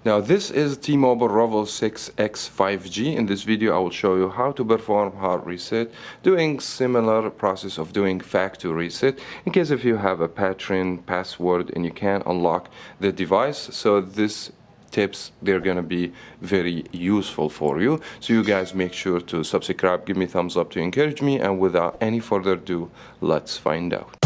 Now this is T-Mobile Revvl 6X 5G. In this video I will show you how to perform hard reset doing similar process of doing factory reset in case if you have a pattern password and you can't unlock the device. So this tips, they're gonna be very useful for you. So you guys make sure to subscribe, give me thumbs up to encourage me, and without any further ado, let's find out.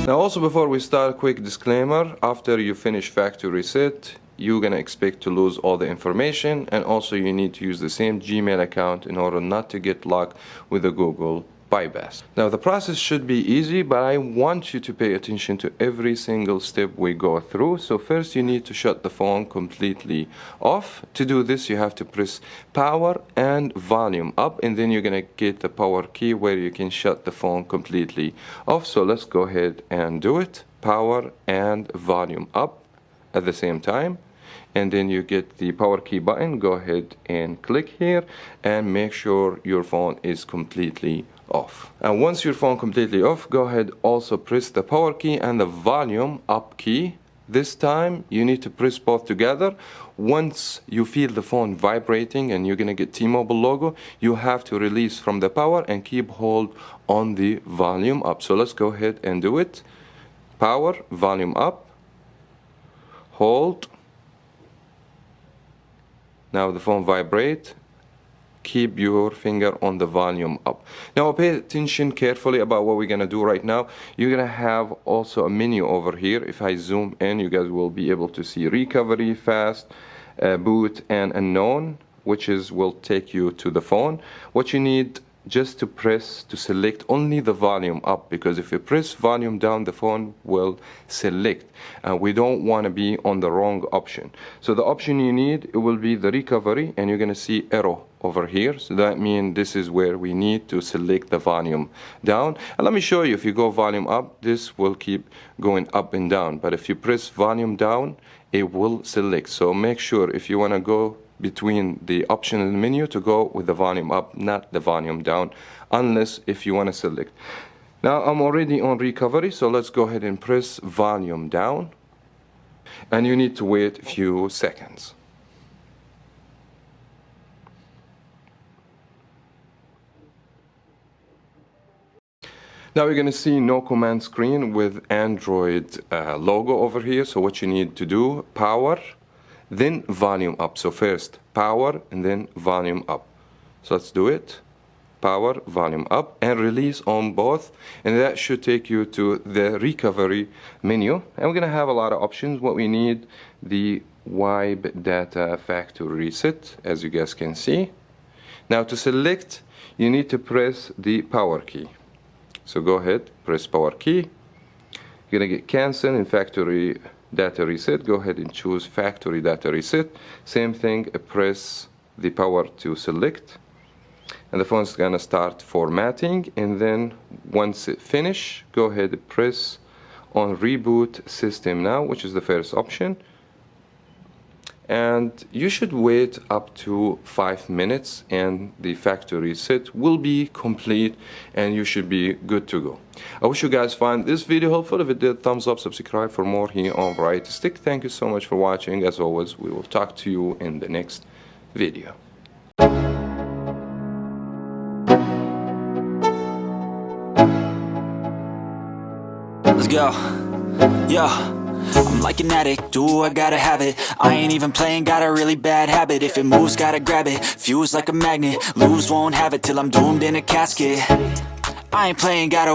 Now also before we start, quick disclaimer: after you finish factory reset, you're gonna expect to lose all the information, and also you need to use the same Gmail account in order not to get locked with the Google bypass. Now the process should be easy, but I want you to pay attention to every single step we go through. So first you need to shut the phone completely off. To do this you have to press power and volume up, and then you're gonna get the power key where you can shut the phone completely off. So let's go ahead and do it. Power and volume up at the same time, and then you get the power key button. Go ahead and click here and make sure your phone is completely off. And once your phone completely off, go ahead also press the power key and the volume up key. This time you need to press both together. Once you feel the phone vibrating and you're gonna get T-Mobile logo, you have to release from the power and keep hold on the volume up. So let's go ahead and do it. Power, volume up, hold. Now the phone vibrate. Keep your finger on the volume up. Now pay attention carefully about what we're gonna do right now. You're gonna have also a menu over here. If I zoom in, you guys will be able to see recovery, fast, boot, and unknown, which will take you to the phone. What you need just to press to select only the volume up, because if you press volume down, the phone will select. We don't want to be on the wrong option. So the option you need, it will be the recovery, and you're going to see arrow over here. So that means this is where we need to select the volume down. And let me show you, if you go volume up, this will keep going up and down. But if you press volume down, it will select. So make sure if you want to go between the option in the menu to go with the volume up, not the volume down, unless if you want to select. Now I'm already on recovery, so let's go ahead and press volume down, and you need to wait a few seconds. Now we're going to see no command screen with Android logo over here. So what you need to do, power, then volume up. So first power and then volume up. So let's do it. Power, volume up, and release on both, and that should take you to the recovery menu. And we're gonna have a lot of options. What we need, the wipe data factory reset, as you guys can see. Now to select, you need to press the power key. So go ahead, press power key. You're gonna get cancel in factory data reset. Go ahead and choose factory data reset. Same thing, press the power to select, and the phone's gonna start formatting. And then once it finish, go ahead and press on reboot system now, which is the first option. And you should wait up to 5 minutes and the factory reset will be complete and you should be good to go. I wish you guys find this video helpful. If it did, thumbs up, subscribe for more here on Variety Stick. Thank you so much for watching. As always, we will talk to you in the next video. Let's go. Yeah. I'm like an addict, do I gotta have it. I ain't even playing, got a really bad habit. If it moves, gotta grab it, fuse like a magnet. Lose, won't have it till I'm doomed in a casket. I ain't playing, gotta